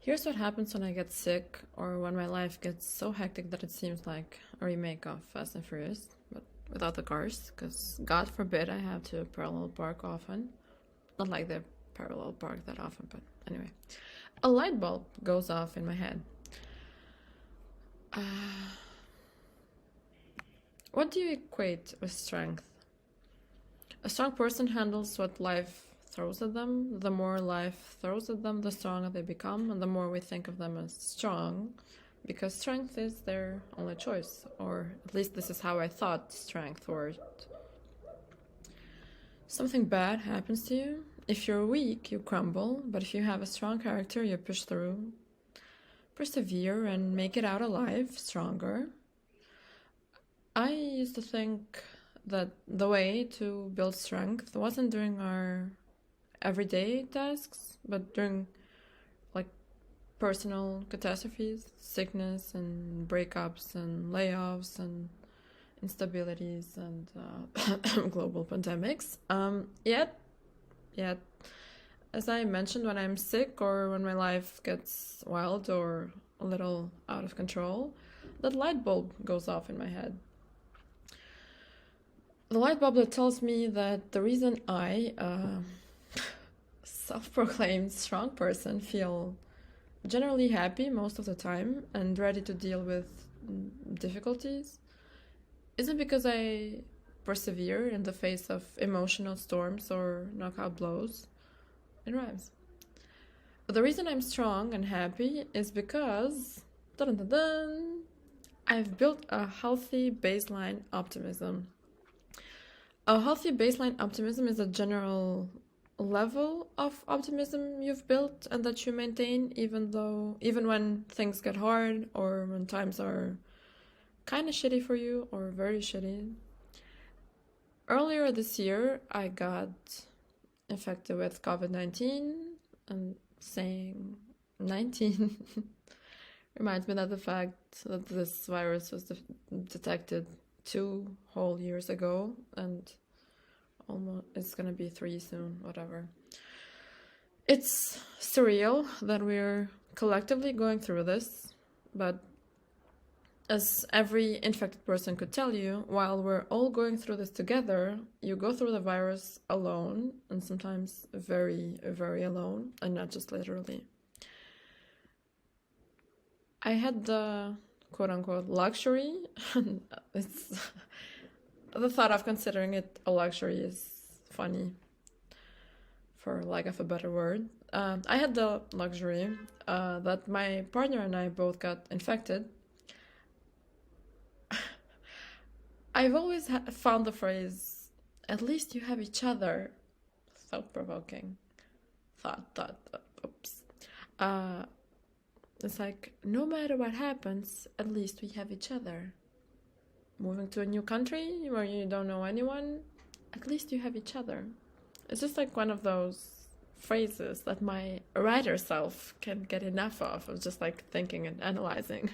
Here's what happens when I get sick or when my life gets so hectic that it seems like a remake of Fast and Furious, but without the cars, because God forbid I have to parallel park often. Not like they parallel park that often, but anyway. A light bulb goes off in my head. What do you equate with strength? A strong person handles what life throws at them. The more life throws at them, the stronger they become, and the more we think of them as strong, because strength is their only choice, or at least this is how I thought strength worked. Something bad happens to you. If you're weak, you crumble, but if you have a strong character, you push through, persevere, and make it out alive, stronger. I used to think that the way to build strength wasn't during our everyday tasks, but during like personal catastrophes, sickness and breakups and layoffs and instabilities and global pandemics. Yet, as I mentioned, when I'm sick or when my life gets wild or a little out of control, that light bulb goes off in my head. The light bulb that tells me that the reason I, self-proclaimed strong person, feel generally happy most of the time and ready to deal with difficulties isn't because I persevere in the face of emotional storms or knockout blows. It rhymes. But the reason I'm strong and happy is because dun-dun-dun-dun, I've built a healthy baseline optimism. A healthy baseline optimism is a general level of optimism you've built and that you maintain even when things get hard or when times are kind of shitty for you or very shitty. Earlier this year, I got infected with COVID-19, and saying 19 reminds me that the fact that this virus was detected 2 whole years ago, and almost it's gonna be 3 soon, whatever. It's surreal that we're collectively going through this, but as every infected person could tell you, while we're all going through this together, you go through the virus alone, and sometimes very, very alone, and not just literally. I had the quote-unquote luxury, it's the thought of considering it a luxury is funny, for lack of a better word. I had the luxury that my partner and I both got infected. I've always found the phrase, at least you have each other, thought-provoking. Oops. It's like, no matter what happens, at least we have each other. Moving to a new country where you don't know anyone, at least you have each other. It's just like one of those phrases that my writer self can't get enough of just like thinking and analyzing.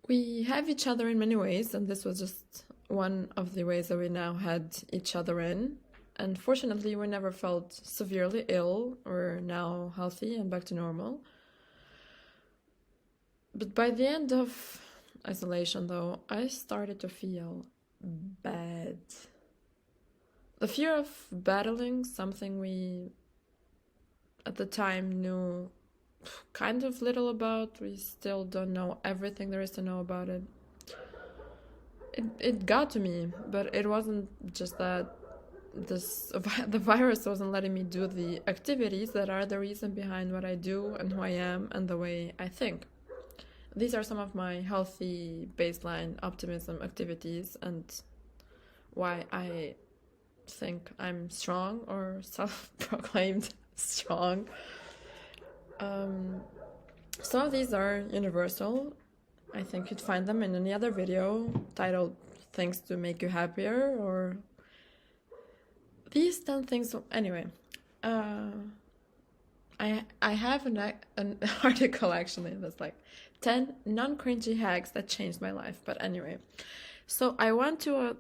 We have each other in many ways, and this was just one of the ways that we now had each other in. And fortunately, we never felt severely ill. We're now healthy and back to normal. But by the end of isolation, though, I started to feel bad. The fear of battling something we, at the time, knew kind of little about. We still don't know everything there is to know about it. It got to me, but it wasn't just that the virus wasn't letting me do the activities that are the reason behind what I do and who I am and the way I think. These are some of my healthy baseline optimism activities and why I think I'm strong or self-proclaimed strong. Some of these are universal. I think you'd find them in any other video titled Things to Make You Happier or these 10 things. Anyway, I have an article actually that's like 10 non-cringy hacks that changed my life. But anyway, so I went to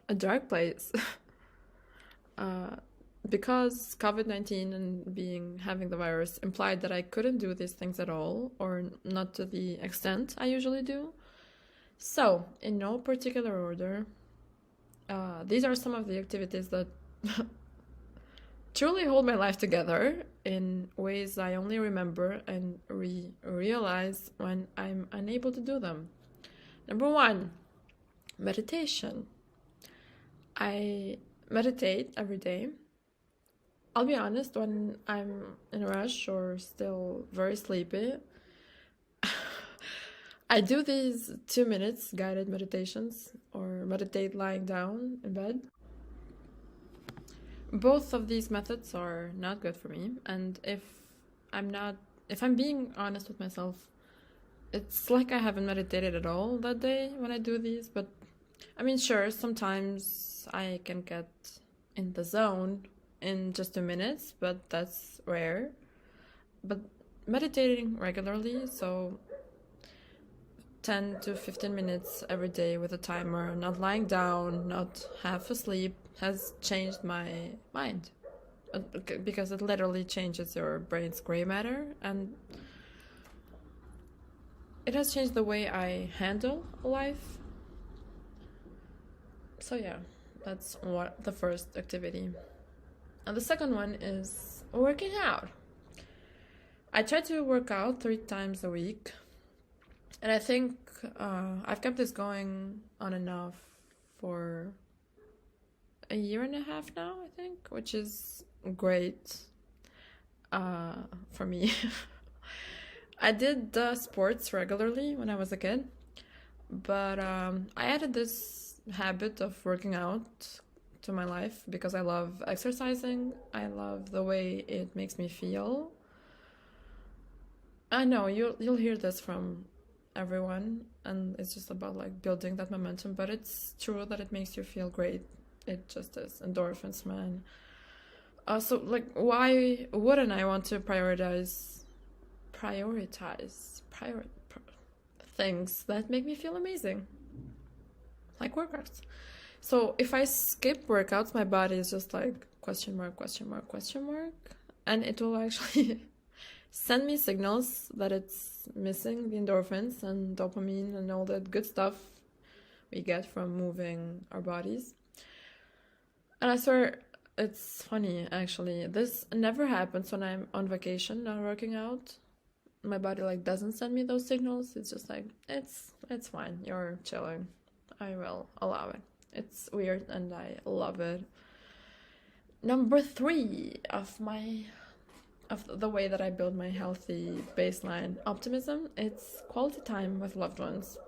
a dark place because COVID-19 and having the virus implied that I couldn't do these things at all, or not to the extent I usually do. So, in no particular order, these are some of the activities that truly hold my life together in ways I only remember and realize when I'm unable to do them. Number one, meditation. I meditate every day. I'll be honest, when I'm in a rush or still very sleepy, I do these 2 minutes guided meditations or meditate lying down in bed. Both of these methods are not good for me, and if I'm being honest with myself, it's like I haven't meditated at all that day when I do these. But I mean, sure, sometimes I can get in the zone in just 2 minutes, but that's rare. But meditating regularly, so 10 to 15 minutes every day with a timer, not lying down, not half asleep, has changed my mind. Because it literally changes your brain's gray matter, and it has changed the way I handle life. So yeah, that's what the first activity. And the second one is working out. I try to work out 3 times a week. And I think I've kept this going on and off for a year and a half now, I think, which is great for me. I did sports regularly when I was a kid, but I added this habit of working out to my life because I love exercising. I love the way it makes me feel. I know you'll hear this from everyone, and it's just about like building that momentum, but it's true that it makes you feel great. It just is. Endorphins, man. So like, why wouldn't I want to prioritize things that make me feel amazing, like workouts? So if I skip workouts, my body is just like question mark, question mark, question mark, and it will actually send me signals that it's missing the endorphins and dopamine and all that good stuff we get from moving our bodies. And I swear, it's funny, actually. This never happens when I'm on vacation, not working out. My body like doesn't send me those signals. It's just like, it's fine. You're chilling. I will allow it. It's weird and I love it. Number 3 of the way that I build my healthy baseline optimism, it's quality time with loved ones.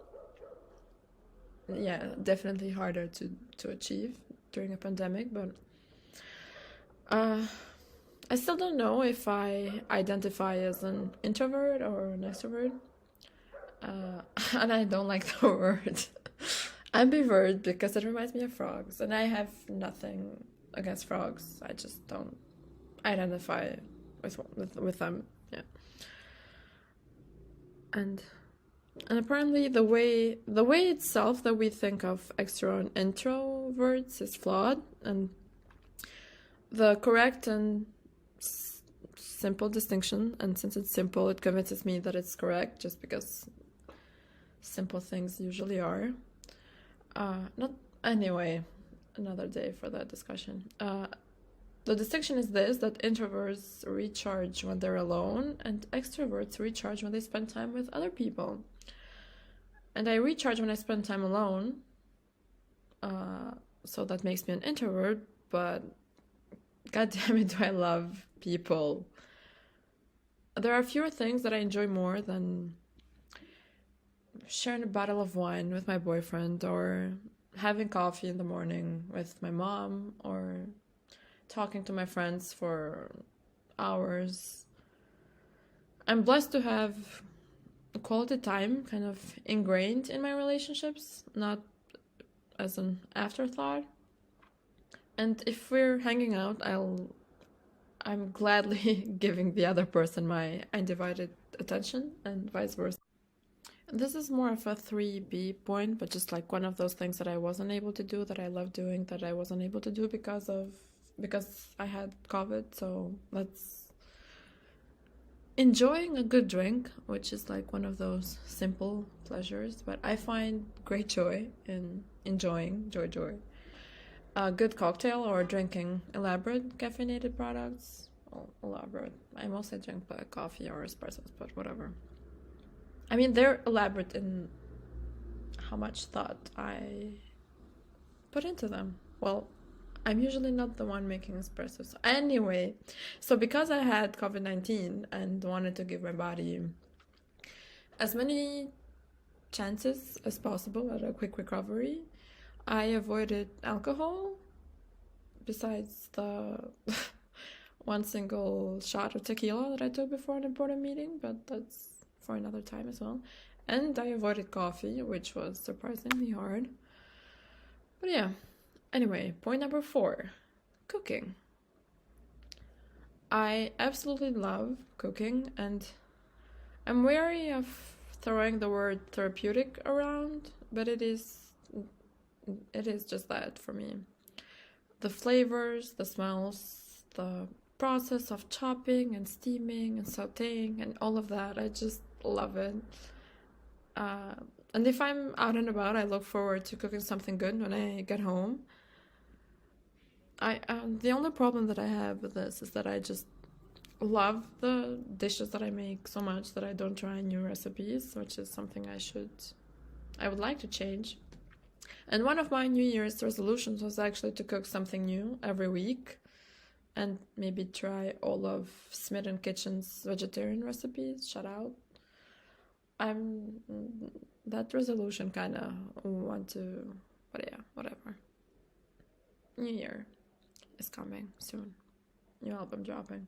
Yeah, definitely harder to achieve during a pandemic, but I still don't know if I identify as an introvert or an extrovert, and I don't like the word ambivert because it reminds me of frogs, and I have nothing against frogs. I just don't identify with them. Yeah, and apparently the way itself that we think of extro and introverts is flawed, and the correct and simple distinction, and since it's simple, it convinces me that it's correct just because simple things usually are. Not anyway, another day for that discussion. The distinction is this, that introverts recharge when they're alone and extroverts recharge when they spend time with other people. And I recharge when I spend time alone, so that makes me an introvert, but god damn it, do I love people. There are fewer things that I enjoy more than sharing a bottle of wine with my boyfriend, or having coffee in the morning with my mom, or talking to my friends for hours. I'm blessed to have quality time kind of ingrained in my relationships, not as an afterthought. And if we're hanging out, I'm gladly giving the other person my undivided attention, and vice versa. This is more of a 3B point, but just like one of those things that I wasn't able to do, that I love doing, that I wasn't able to do because of because I had COVID, so that's enjoying a good drink, which is like one of those simple pleasures, but I find great joy in enjoying joy. A good cocktail or drinking elaborate caffeinated products. Well, elaborate. I mostly drink black coffee or espressos, but whatever. I mean, they're elaborate in how much thought I put into them. Well, I'm usually not the one making espressos. Anyway, so because I had COVID-19 and wanted to give my body as many chances as possible at a quick recovery, I avoided alcohol, besides the one single shot of tequila that I took before an important meeting, but that's for another time as well. And I avoided coffee, which was surprisingly hard. But yeah, anyway, point number 4, cooking. I absolutely love cooking, and I'm wary of throwing the word therapeutic around, but it is just that for me. The flavors, the smells, the process of chopping and steaming and sauteing and all of that, I just love it. And if I'm out and about, I look forward to cooking something good when I get home. The only problem that I have with this is that I just love the dishes that I make so much that I don't try new recipes, which is something I would like to change. And one of my New Year's resolutions was actually to cook something new every week and maybe try all of Smitten Kitchen's vegetarian recipes. Shout out. That resolution kind of want to, but yeah, whatever. New Year is coming soon. New album dropping.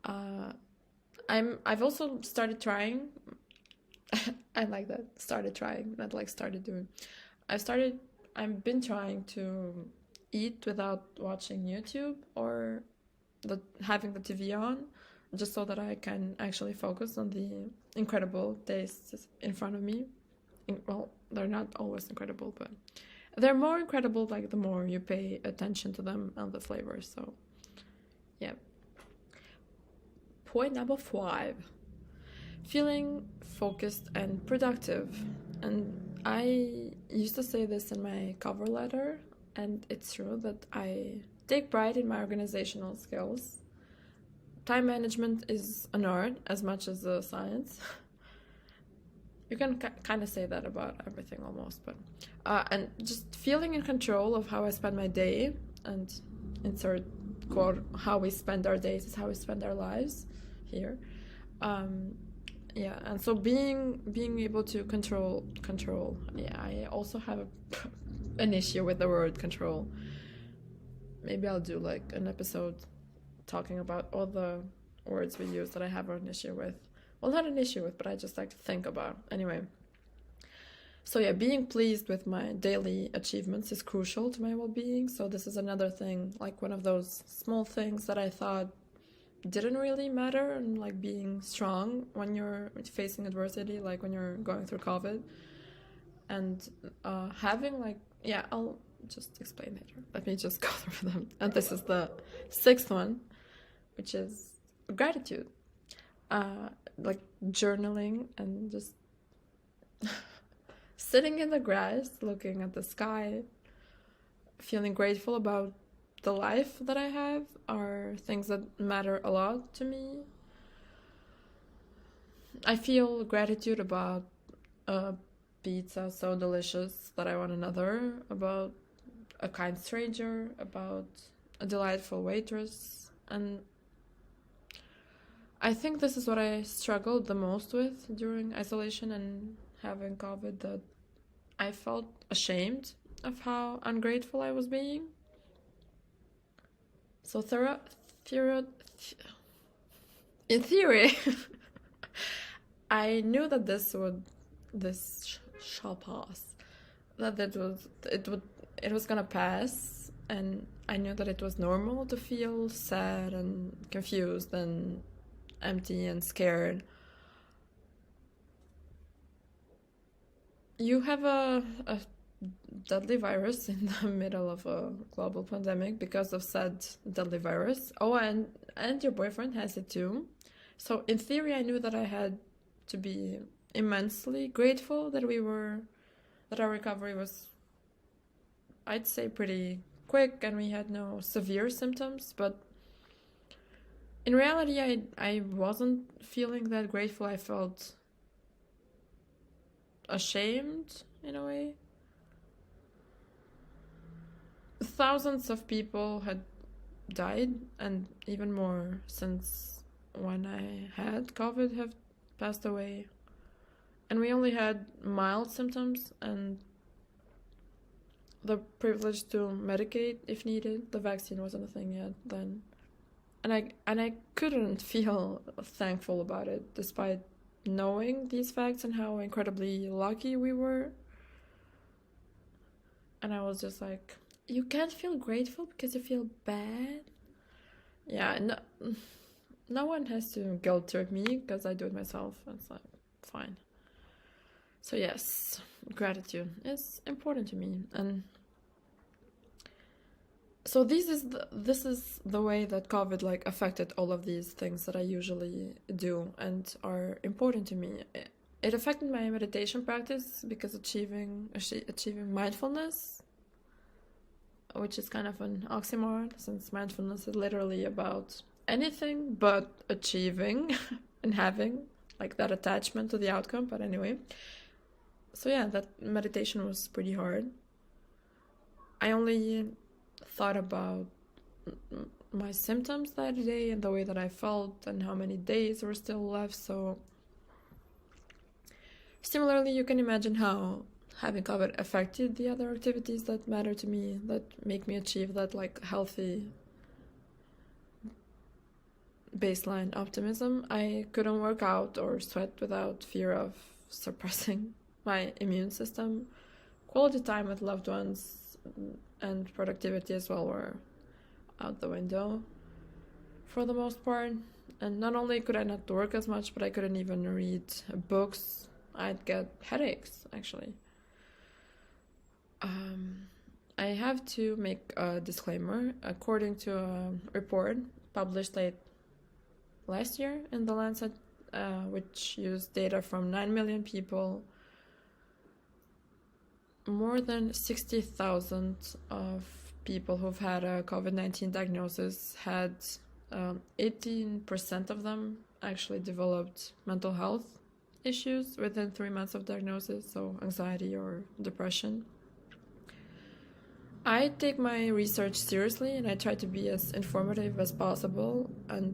I've also started trying. I like that. Started trying, not like started doing. I've been trying to eat without watching YouTube or having the TV on, just so that I can actually focus on the incredible tastes in front of me. Well, they're not always incredible, but they're more incredible like the more you pay attention to them and the flavors. So yeah. Point number 5, feeling focused and productive. And I used to say this in my cover letter, and it's true that I take pride in my organizational skills. Time management is an art as much as a science. You can kind of say that about everything almost, but and just feeling in control of how I spend my day, and insert quote, how we spend our days is how we spend our lives here. Yeah, and so being able to control. Yeah, I also have an issue with the word control. Maybe I'll do like an episode talking about all the words we use that I have an issue with. Well, not an issue with, but I just like to think about. Anyway. So yeah, being pleased with my daily achievements is crucial to my well-being. So this is another thing, like one of those small things that I thought didn't really matter, and like being strong when you're facing adversity, like when you're going through COVID, and having like, yeah, I'll just explain later. Let me just go through them. And this is the 6th one, which is gratitude. Like journaling and just sitting in the grass, looking at the sky, feeling grateful about the life that I have are things that matter a lot to me. I feel gratitude about a pizza so delicious that I want another, about a kind stranger, about a delightful waitress, and I think this is what I struggled the most with during isolation and having COVID, that I felt ashamed of how ungrateful I was being. So in theory, I knew that this shall pass, that it was gonna pass, and I knew that it was normal to feel sad and confused and empty and scared. You have a deadly virus in the middle of a global pandemic because of said deadly virus. Oh, and your boyfriend has it too. So in theory, I knew that I had to be immensely grateful that our recovery was, I'd say, pretty quick and we had no severe symptoms. But in reality, I wasn't feeling that grateful. I felt ashamed in a way. Thousands of people had died, and even more since when I had COVID have passed away. And we only had mild symptoms and the privilege to medicate if needed. The vaccine wasn't a thing yet then. And I couldn't feel thankful about it, despite knowing these facts and how incredibly lucky we were. And I was just like, you can't feel grateful because you feel bad? Yeah, no one has to guilt trip me because I do it myself. It's like, fine. So yes, gratitude is important to me. And so this is the way that COVID affected all of these things that I usually do and are important to me. It affected my meditation practice because achieving mindfulness, which is kind of an oxymoron, since mindfulness is literally about anything but achieving and having that attachment to the outcome. But anyway, so yeah, that meditation was pretty hard. I only thought about my symptoms that day and the way that I felt and how many days were still left. So similarly, you can imagine how having COVID affected the other activities that matter to me, that make me achieve that healthy baseline optimism. I couldn't work out or sweat without fear of suppressing my immune system. Quality time with loved ones and productivity as well were out the window for the most part. And not only could I not work as much, but I couldn't even read books. I'd get headaches, actually. I have to make a disclaimer. According to a report published late last year in The Lancet, which used data from 9 million people, more than 60,000 of people who've had a COVID-19 diagnosis had 18% of them actually developed mental health issues within 3 months of diagnosis, so anxiety or depression. I take my research seriously and I try to be as informative as possible, and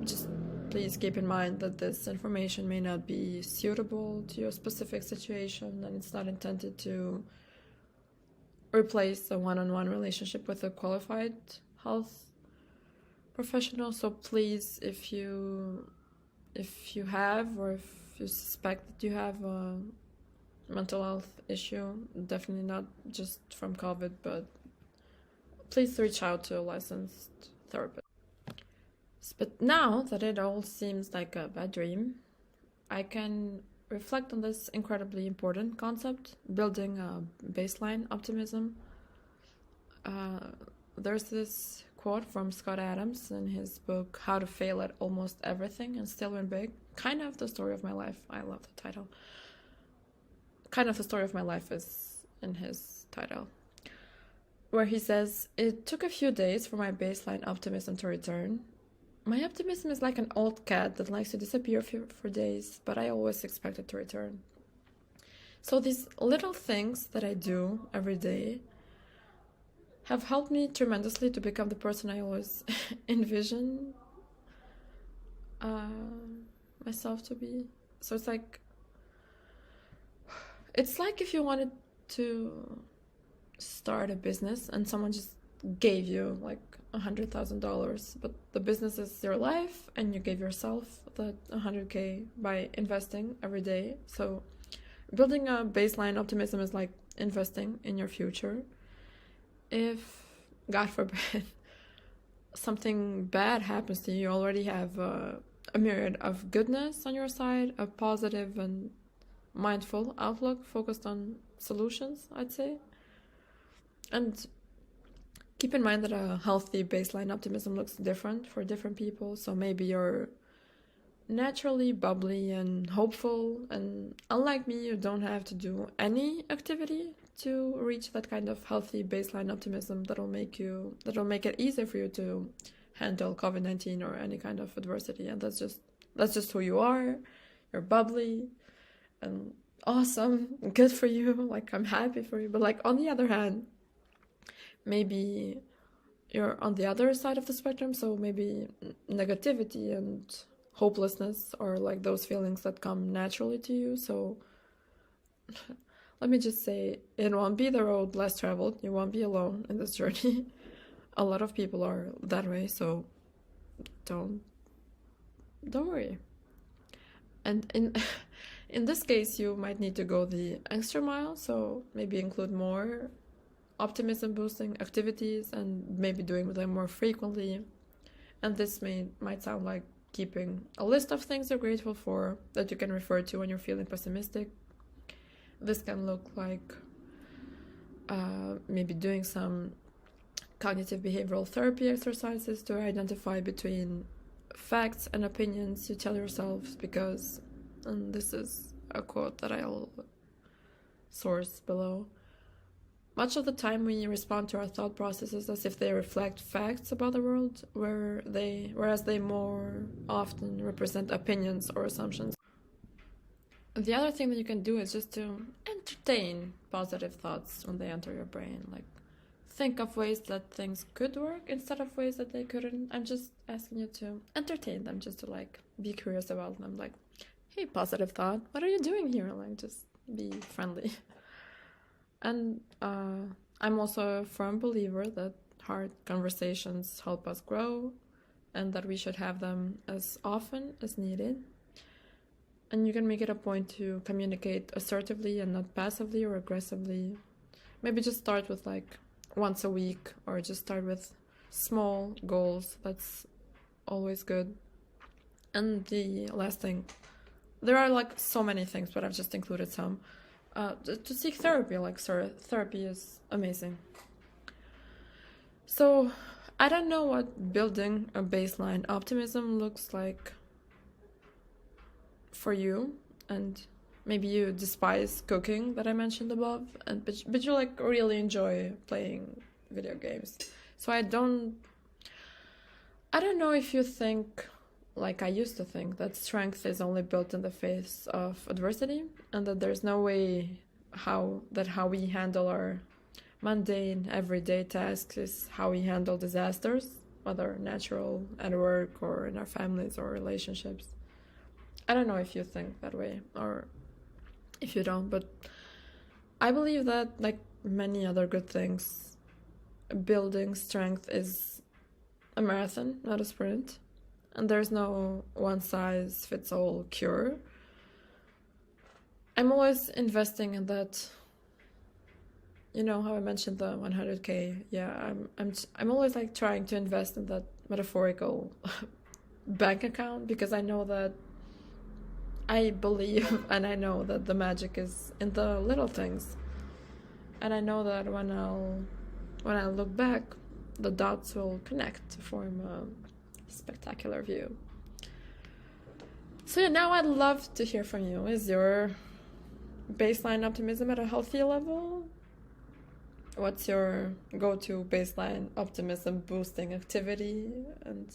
just please keep in mind that this information may not be suitable to your specific situation, and it's not intended to replace a one-on-one relationship with a qualified health professional. So please, if you have or if you suspect that you have a mental health issue, definitely not just from COVID, but please reach out to a licensed therapist. But now that it all seems like a bad dream, I can reflect on this incredibly important concept, building a baseline optimism. There's this quote from Scott Adams in his book, How to Fail at Almost Everything and Still Win Big. Kind of the story of my life. I love the title. Kind of the story of my life is in his title, where he says, "It took a few days for my baseline optimism to return. My optimism is like an old cat that likes to disappear for days, but I always expect it to return." So these little things that I do every day have helped me tremendously to become the person I always envision myself to be. So it's like if you wanted to start a business and someone just gave you $100,000, but the business is your life and you gave yourself that $100K by investing every day. So building a baseline optimism is like investing in your future. If, God forbid, something bad happens to you, you already have a myriad of goodness on your side, a positive and mindful outlook focused on solutions, I'd say. And keep in mind that a healthy baseline optimism looks different for different people. So maybe you're naturally bubbly and hopeful, and unlike me, you don't have to do any activity to reach that kind of healthy baseline optimism that'll make it easier for you to handle COVID-19 or any kind of adversity. And that's just who you are. You're bubbly and awesome, good for you. Like, I'm happy for you. But like, on the other hand, maybe you're on the other side of the spectrum, so maybe negativity and hopelessness are like those feelings that come naturally to you. So let me just say, it won't be the road less traveled. You won't be alone in this journey. A lot of people are that way, so don't worry. And in this case, you might need to go the extra mile, so maybe include more optimism boosting activities and maybe doing them more frequently. And this might sound like keeping a list of things you're grateful for that you can refer to when you're feeling pessimistic. This can look like maybe doing some cognitive behavioral therapy exercises to identify between facts and opinions you tell yourselves, because, and this is a quote that I'll source below, much of the time we respond to our thought processes as if they reflect facts about the world, whereas they more often represent opinions or assumptions. The other thing that you can do is just to entertain positive thoughts when they enter your brain. Like, think of ways that things could work instead of ways that they couldn't. I'm just asking you to entertain them, just to like be curious about them. Like, hey, positive thought, what are you doing here? Like, just be friendly. And I'm also a firm believer that hard conversations help us grow and that we should have them as often as needed. And you can make it a point to communicate assertively and not passively or aggressively. Maybe just start with like once a week, or just start with small goals. That's always good. And the last thing, there are like so many things, but I've just included some. To seek therapy, like therapy is amazing. So I don't know what building a baseline optimism looks like for you, and maybe you despise cooking that I mentioned above, but you like really enjoy playing video games. So I don't know if you think, like I used to think, that strength is only built in the face of adversity, and that there's no way how we handle our mundane everyday tasks is how we handle disasters, whether natural, at work, or in our families or relationships. I don't know if you think that way or if you don't, but I believe that, like many other good things, building strength is a marathon, not a sprint. And there's no one-size-fits-all cure. I'm always investing in that. You know how I mentioned the 100K? Yeah, I'm always like trying to invest in that metaphorical bank account, because I know that I believe and I know that the magic is in the little things. And I know that when I look back, the dots will connect to form a spectacular view. So now I'd love to hear from you. Is your baseline optimism at a healthy level? What's your go-to baseline optimism boosting activity? And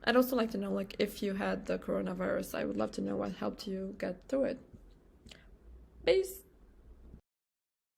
I'd also like to know, like, if you had the coronavirus, I would love to know what helped you get through it. Peace.